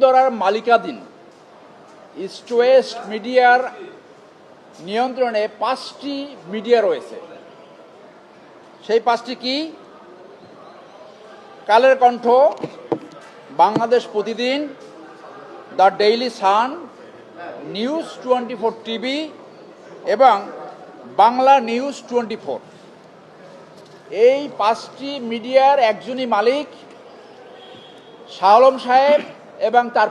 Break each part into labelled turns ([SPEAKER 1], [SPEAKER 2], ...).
[SPEAKER 1] বসুন্ধরার মালিকাধীন east West মিডিয়ার নিয়ন্ত্রণে 5টি মিডিয়া রয়েছে। সেই 5টি কি? কালের Kantho, Bangladesh Pratidin, the daily sun, news 24 TV এবং বাংলা নিউজ 24। এই 5টি মিডিয়ার একজনই মালিক শাহ আলম সাহেব এবং তার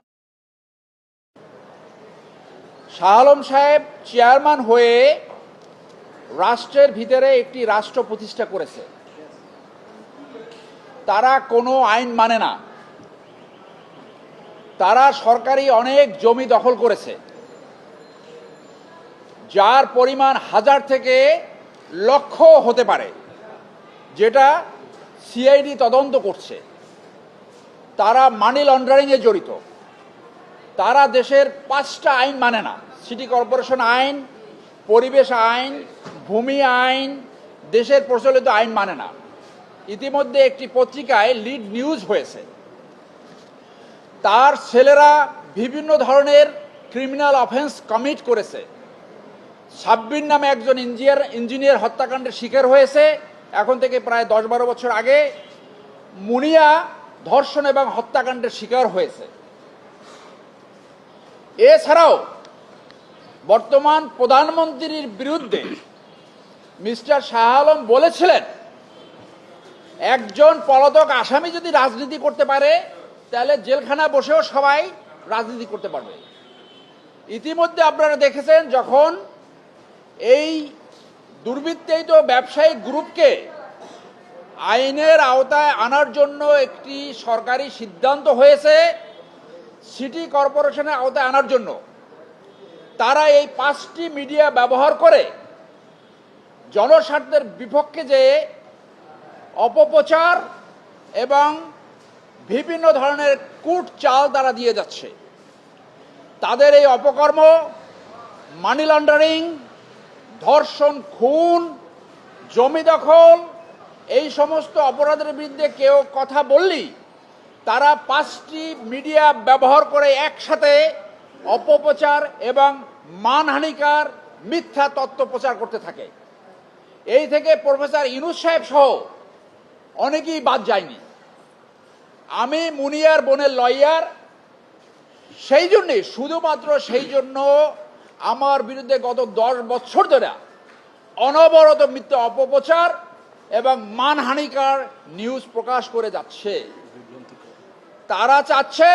[SPEAKER 1] শাহ আলম সাহেব চেয়ারম্যান হয়ে রাষ্ট্রের ভিতরে একটি রাষ্ট্র প্রতিষ্ঠা করেছে। তারা কোনো আইন মানে না। তারা সরকারি অনেক জমি দখল করেছে, যার পরিমাণ 1000 থেকে লক্ষ হতে পারে, যেটা সিআইডি তদন্ত করছে। তারা মানি লন্ডারিংয়ে জড়িত। তারা দেশের 5টা আইন মানে না: সিটি কর্পোরেশন আইন, পরিবেশ আইন, ভূমি আইন, দেশের প্রচলিত আইন মানে না। ইতিমধ্যে একটি পত্রিকায় লিড নিউজ হয়েছে। তার ছেলেরা বিভিন্ন ধরনের ক্রিমিনাল অফেন্স কমিট করেছে। সাব্বির নামে একজন ইঞ্জিনিয়ার হত্যাকাণ্ডের শিকার হয়েছে এখন থেকে প্রায় 10-12 বছর আগে। মুনিয়া ধর্ষণ এবং হত্যাকাণ্ডের শিকার হয়েছে। এছাড়াও বর্তমান প্রধানমন্ত্রীর বিরুদ্ধে মিস্টার শাহ আলম বলেছিলেন, একজন পলাতক আসামি যদি রাজনীতি করতে পারে তাহলে জেলখানা বসেও সবাই রাজনীতি করতে পারবে। ইতিমধ্যে আপনারা দেখেছেন, যখন এই দুর্বৃত্তায়িত ব্যবসায়িক গ্রুপকে আইনের আওতায় আনার জন্য একটি সরকারি সিদ্ধান্ত হয়েছে, সিটি কর্পোরেশনের আওতায় আনার জন্য, তারা এই 5টি মিডিয়া ব্যবহার করে জনস্বার্থের বিপক্ষে যে অপপ্রচার এবং বিভিন্ন ধরনের কূট চাল তারা দিয়ে যাচ্ছে, তাদের এই অপকর্ম, মানি লন্ডারিং, ধর্ষণ, খুন, জমি দখল, এই সমস্ত অপরাধের বিরুদ্ধে কেউ কথা বললেই তারা 5টি মিডিয়া ব্যবহার করে একসাথে অপপ্রচার এবং মানহানিকর মিথ্যা তথ্য প্রচার করতে থাকে। এই থেকে প্রফেসর ইউনূস সাহেব সহ অনেকেই বাদ যায়নি। আমি মুনিয়ার বোনের লয়ার, সেই জন্যে, শুধুমাত্র সেই জন্য আমার বিরুদ্ধে গত 10 বছর ধরে অনবরত মিথ্যা অপপ্রচার এবং মানহানিকর নিউজ প্রকাশ করে যাচ্ছে। তারা চাচ্ছে